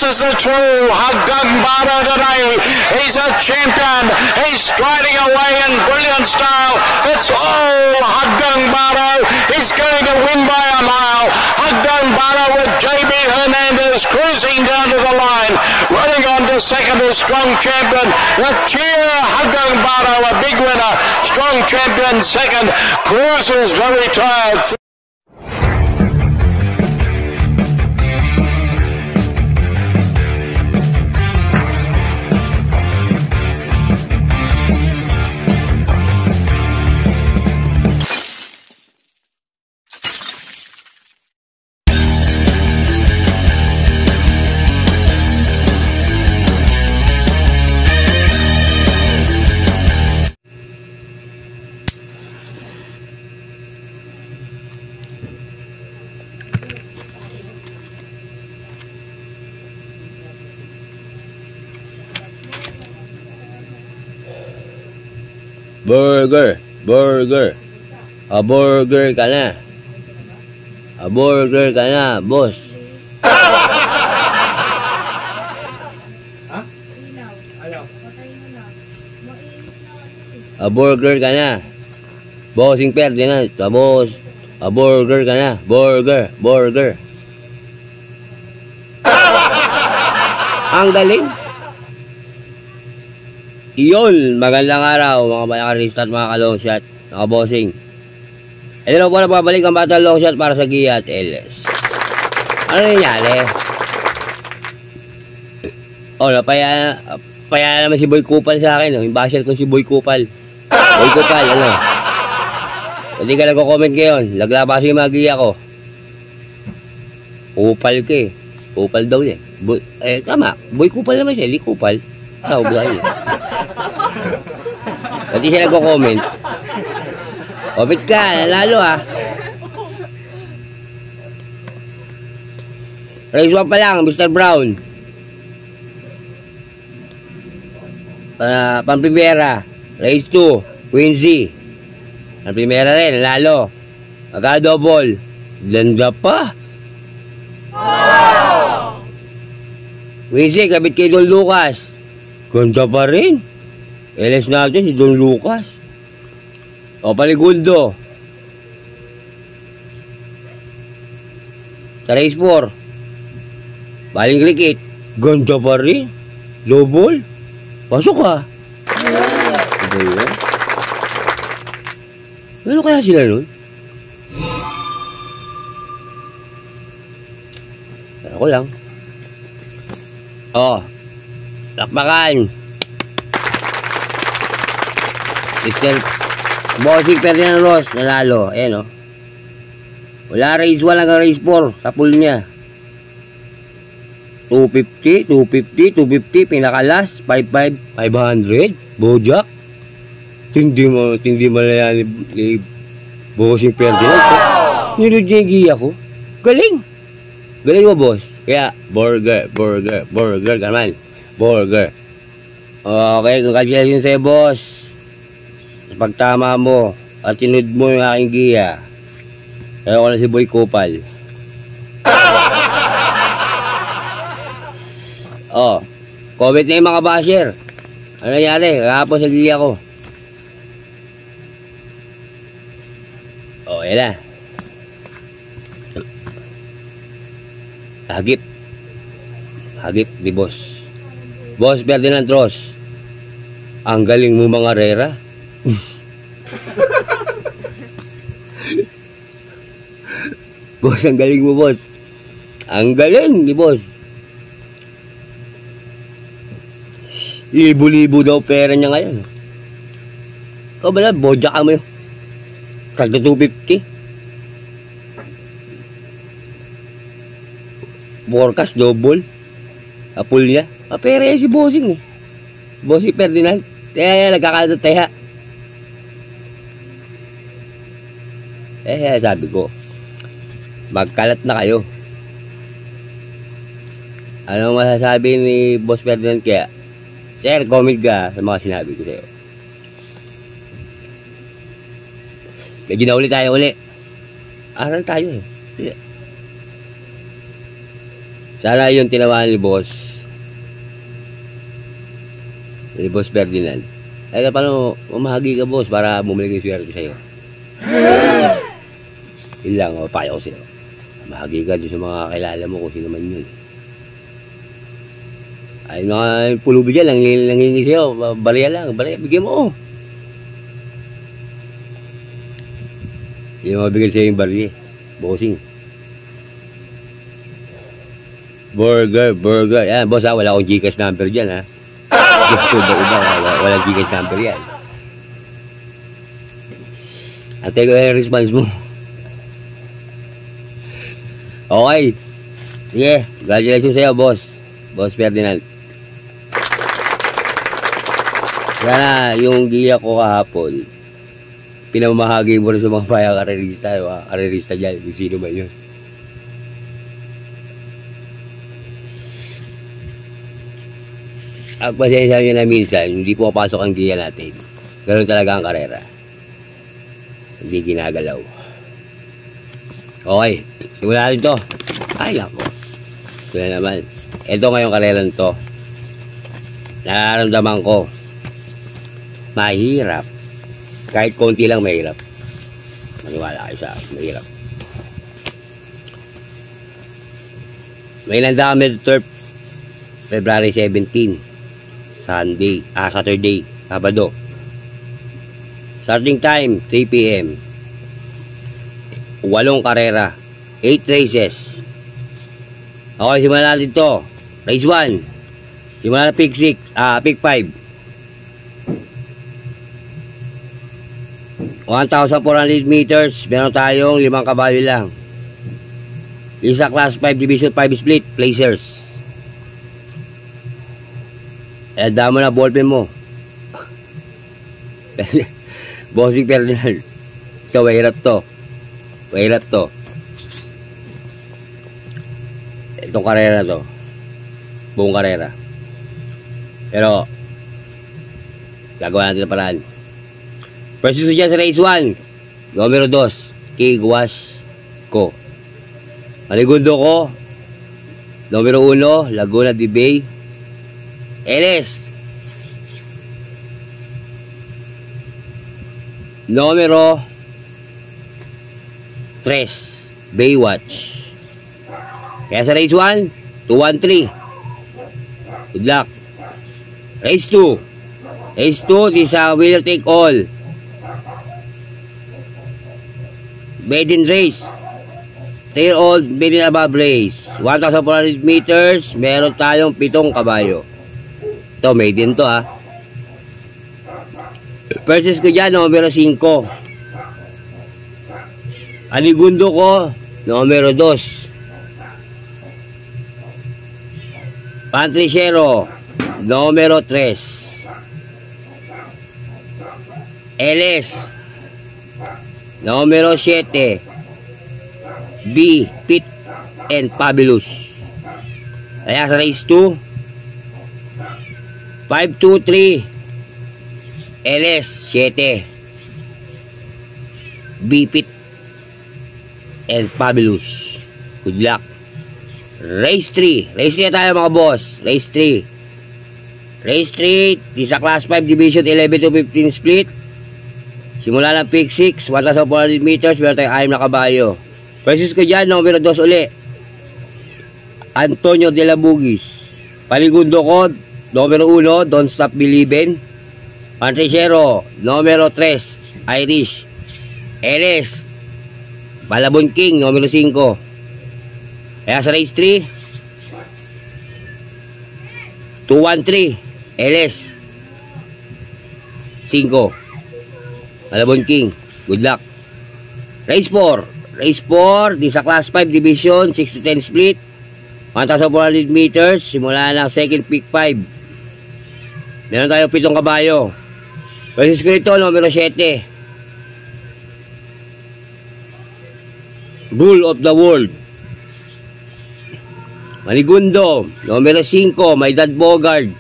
This is the true Haggang Baro today. He's a champion. He's striding away in brilliant style. It's all Haggang Baro. He's going to win by a mile. Haggang Baro with JB Hernandez cruising down to the line. Running on to second is Strong Champion. The cheer Haggang Baro, a big winner. Strong Champion second. Cruises very tired. Burger. Burger ka na. Burger ka na, boss. Burger ka na. Bossing Ferdinand, boss. Burger ka na. Burger. Ang galing. Iyon, magandang araw mga bayakarista at mga ka-long shot, mga bossing. Ito po na babalik ang batang long shot para sa Gia at LS. Ano nangyari? Napaya naman si Boy Kupal sa akin. Yung basher ko si Boy Kupal. Boy Kupal, ano? Hindi ka nagko-comment ngayon. Laglabasin yung mga Gia ko. Kupal ka eh. Kupal daw niya. Tama. Boy Kupal naman siya. Hindi Kupal. Buhay niya. Pati siya nagko-comment. Comment ka, lalo ha. Race 1 pa lang, Mr. Brown. Pamprimera. Race 2, Quincy. Pamprimera rin, lalo. Magka-double. Ganda pa. Quincy, kabit kay Don Lucas. Ganda pa rin. LS natin si Don Lucas. Paliguldo. Sa race 4. Baling Rikit. Ganda pa rin. Double. Pasok ka. Ano kaya sila nun? Ako lang. Lakbakan. Mr. Bossing Ferdinand Ross nanalo. Ayan o. Wala race 1 hanggang race 4 sa pool niya. 250, 250, pinakalas 55, 500. Bojack. Tindi mo na yan ni Bossing Ferdinand. Nilod niya yung Gia ko. Galing mo, boss. Kaya burger ka naman. Burger. Okay, congratulations sa'yo, boss. Sa pagtama mo at sinod mo yung aking Gia. Kaya ko na si Boy Kupal. Comment na yung mga basher. Ano nangyari? Kahapon sa Gia ko. Yan na. Hagip di boss. Boss Ferdinand Ross. Ang galing mo mga rera. Boss, ang galing mo, boss. Ang galing ni boss. Libo-libo daw pera niya ngayon. Ikaw ba na, bodja ka mo yun. Kagda 250. Forecast double. Apul niya. Pera yan si bossing eh. Bossing Ferdinand. Kaya nagkakalat tayo. Sabi ko, magkalat na kayo. Ano masasabi ni Boss Ferdinand kaya? Sir, comment ka sa mga sinabi ko sa'yo. Medyo na ulit tayo uli. Aral tayo eh. Sana yung tinawahan ni Boss Ferdinand. Ay, paano umahagi ka, boss, para bumalik yung swerte sa'yo? Yun lang, payo ko sa'yo. Mahagi ka dyan sa mga kakilala mo kung sino man yun. Ay, mga pulubi dyan, nangingi sa'yo. Bariya lang, bigyan mo. Yung mabigyan sa'yo yung bariya. Bossing. Burger. Yan, boss, wala akong Gcash number dyan, ha. Gusto ba iba, walang Gcash number yan. Antay ko yung response mo. Okay. Sige, congratulations sa'yo, boss. Boss Ferdinand. Sana yung giya ko kahapon, pinamahagi mo rin sa mga bayang karerista dyan, kung sino ba yun. Ang pasensya nyo na minsan, hindi po papasok ang giya natin. Ganun talaga ang karera. Hindi ginagalaw. Okay, simulan natin to. Ay, lako. Ito na naman. Ito ngayong karera to. Nararamdaman ko. Mahirap. Kahit konti lang mahirap. Maniwala kayo sa mahirap. May nanda kami turf February 17. Saturday, Sabado. Starting time, 3 p.m. 8 karera, 8 races. Okay, simulan natin to. Race 1. Simulan na pick 5. 1,400 meters. Meron tayong 5 kabayo lang. Isa class 5 division 5 split placers. Dama na ballpen mo. Bossing Ferdinand. Ito, mahirap to. Itong karera to. Buong karera. Pero, gagawa natin ang paraan. First ito dyan sa race 1. Numero 2. Kigwas ko. Maligundo ko. Numero 1. Laguna de Bay. LS. Numero 3. Baywatch. Kaya sa race 1, 213. Good luck. Race 2. Race 2, this is a winner take all. Maiden race. 3-year-old maiden above race. 1,400 meters. Meron tayong 7 kabayo. Ito, maiden to, ha. Versus ko dyan, numero 5. Aligundo ko, numero 2. Patriciero, numero 3. LS, numero 7. B, Pit and Fabulous. Kaya sa race 2, 523 LS 7 B-Pit and Fabulous. Good luck. Race 3 na tayo mga boss. Race 3 isa class 5 division 11 to 15 split. Simula ng pick 6 1,400 meters. Meron tayong 6 na kabayo. Versus ko dyan, numero 2 uli, Antonio de la Bugis. Paligundo ko, numero 1, Don't Stop Believin'. Patriciero, numero 3, Irish. LS, Balabon King, numero 5. Kaya sa race 3, 213, LS, 5. Balabon King, good luck. Race 4, di sa class 5 division, 6 to 10 split. 1,400 meters, simula ng second pick 5. Meron tayo 7 kabayo. Versus ko ito, numero 7. Bull of the World. Maligundo, numero 5, My Dad Bogard.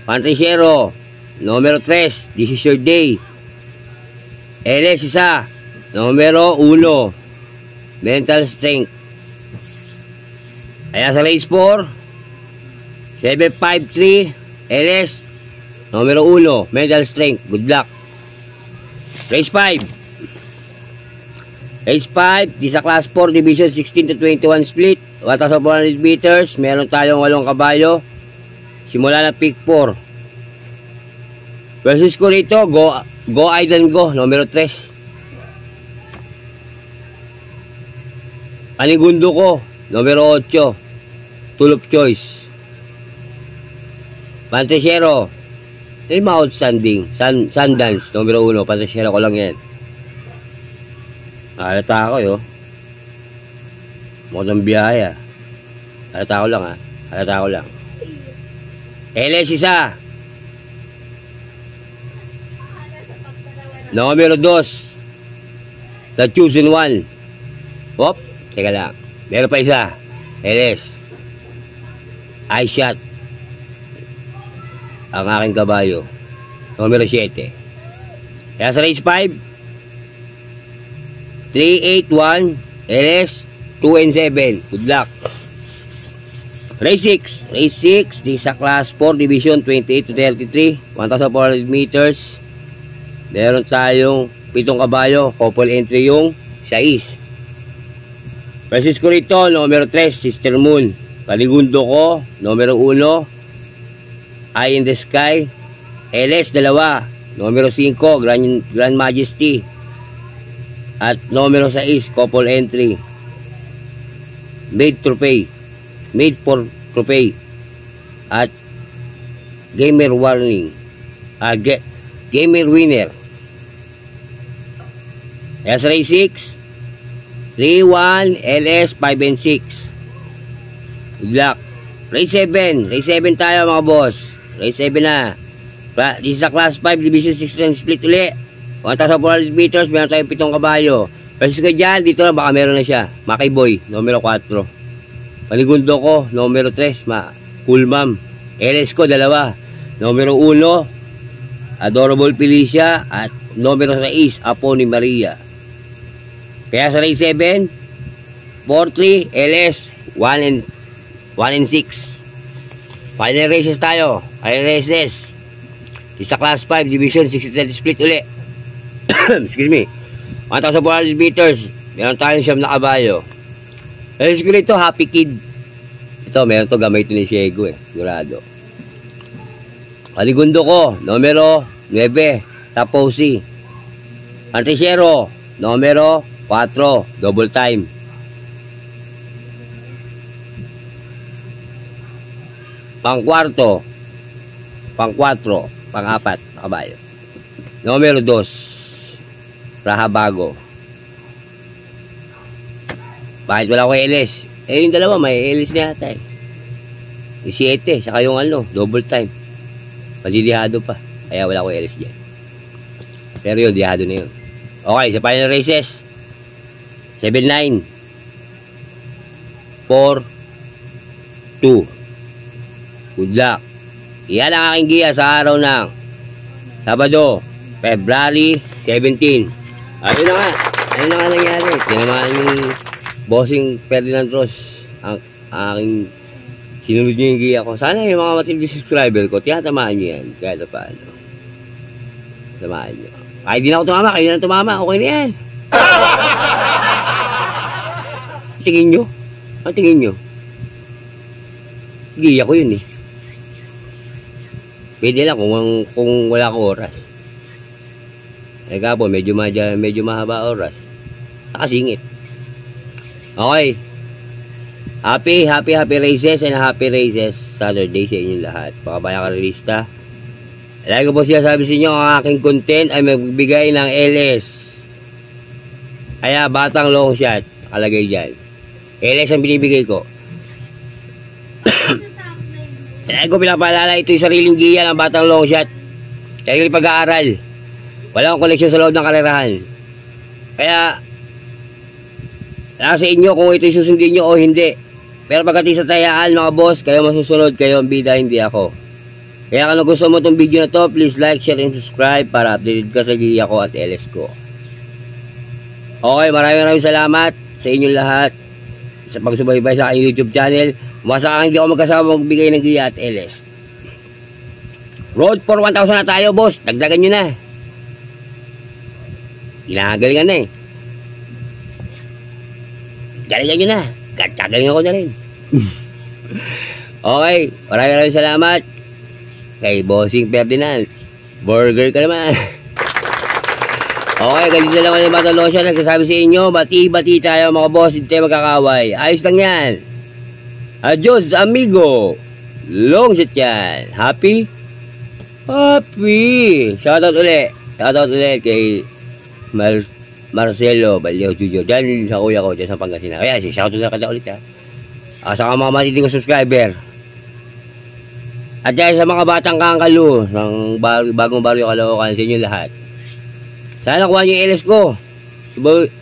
Patriciero, numero 3, This Is Your Day. LS isa, numero 1, Mental Strength. Kaya sa race 4, 753 LS, numero 1, mental strength. Good luck. Race 5. Race 5, di sa class 4, division 16 to 21 split, 1,400 meters, meron tayong 8 kabayo. Simula na pick 4. Versus ko rito, Go Aidan Go, numero 3. Panigundo ko, numero 8, Tool of Choice. Pantresero, outstanding, Sundance, numero 1, Pantresero ko lang yan. Halata ako yun. Mukhang biyaya. Halata ko lang ha. Halata ko lang. LS isa. Numero 2. The Chosen One. Hop. Teka lang. Meron pa isa. LS. Eye shot. Ang aking kabayo. Numero 7. Kaya sa race 5. 381 LS 2 and 7. Good luck. Race 6. Race 6. Di sa class 4 division 28 to 33. 1,400 meters. Meron tayong 7 kabayo. Couple entry yung 6. Versus ko rito, numero 3, Sister Moon. Panigundo ko, numero 1, Eye in the Sky. LS 2. Numero 5, Grand Majesty. At numero 6, couple entry. Made for trophy. At gamer warning. Gamer winner. Kaya sa race 6, 3-1 LS 5 and 6. Good luck. Race 7. Race 7 tayo mga boss. Race 7 na. This is a class 5 division 16 split uli. 1,400 meters. Meron tayong 7 kabayo. Versus ko dyan. Dito na baka meron na siya. Makay Boy. Numero 4. Panigundo ko. Numero 3. Cool Ma'am. LS ko 2. Numero 1. Adorable Felicia. At numero 6. Apo ni Maria. Kaya sa race 7, 4-3, LS, 1 and 6. Final races tayo. Final races. Isa class 5, division 60 split uli. Excuse me. 1,400 meters. Meron tayong 9 na kabayo. Race ko rito, Happy Kid. Ito, meron to gamay ito ni Shego eh. Sigurado. Panigundo ko, numero 9, Taposi. Pantresero, numero 4, double time. Pang-4, pang-4 kabayo. Numero 2, Rahabago. Bakit wala ko LS? Yung dalawa may LS na yata eh. Yung 7, saka yung double time. Malilihado pa. Kaya wala ko LS dyan. Pero yun, lihado na yun. Okay, sa final races. 7-9 4-2. Good luck. Iyan ang aking giya sa araw ng Sabado, February 17. Ayun na nga nangyari. Tinamaan ni Bossing Ferdinand Ross ang aking sinunod niyo yung giya ko. Sana yung mga matindi subscriber ko tiyatamaan niyo yan kahit na paano. Tamaan niyo. Ay di na ako tumama. Kayo na tumama. Okay na yan. Tingin nyo? Ang tingin nyo? Giya ko yun eh. Pwede lang kung wala ko oras. Eh po, medyo mahaba oras. Nakasingit. Okay. Happy races and happy races Saturday sa inyong lahat. Pakabayang karelista. Lagi ko po siya sabi sa inyo, ang aking content ay magbigay ng LS. Kaya batang long shot. Nakalagay dyan. LS ang binibigay ko. Kaya ko pinapaalala, ito yung sariling giya ng batang long shot. Kaya yung pag-aaral. Wala akong koneksyon sa loob ng karerahan. Kaya nasa inyo kung ito susundin nyo o hindi. Pero pagkati sa tayaan mga boss, kayo masusunod, kayo ang bida, hindi ako. Kaya kung gusto mo itong video na to, please like, share, and subscribe para updated ka sa giya ko at LS ko. Okay, maraming salamat sa inyong lahat. sa pagsubaybay sa aking YouTube channel. Masakang hindi ako magkasama magbigay ng giya at LS. Road for 1,000 na tayo, boss. Dagdagan nyo na. Ginagalingan na eh. Galingan nyo na. Kagalingan ko na rin. Okay. Maraming salamat. Kay Bossing Ferdinand. Burger ka naman. Okay, ganito na lang ako ng Battle Lotion. Nagsasabi sa inyo, bati-bati tayo mga boss. Hindi tayo magkakaway. Ayos lang yan. Adios, amigo. Long shot yan. Happy? Happy. Shoutout ulit. Shoutout ulit kay Marcelo Baleo Jr. Diyan sa kuya ko, dyan sa Pangasinan. Kaya, shoutout na kada ulit ha. Sa mga matiting ko subscriber. At dyan sa mga batang kangkalo ng bagong baryo Caloocan, sa inyo lahat. Sana nakuha niyo yung LS ko.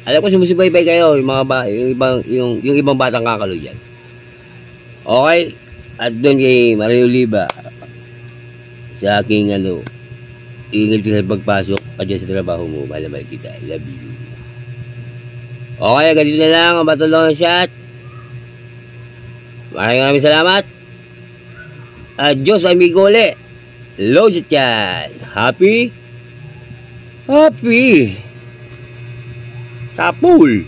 Alam ko sumusubaybay kayo yung ibang batang kangkalo dyan. Okay? At doon kay Mario Oliva, sa aking ingil ka sa pagpasok at dyan sa trabaho mo, malamay kita. I love you. Okay, ganito na lang ang Battle Long Shot. Maraming salamat. Adios, amigo ulit. Low shot yan. Happy? Happy. Sa pool.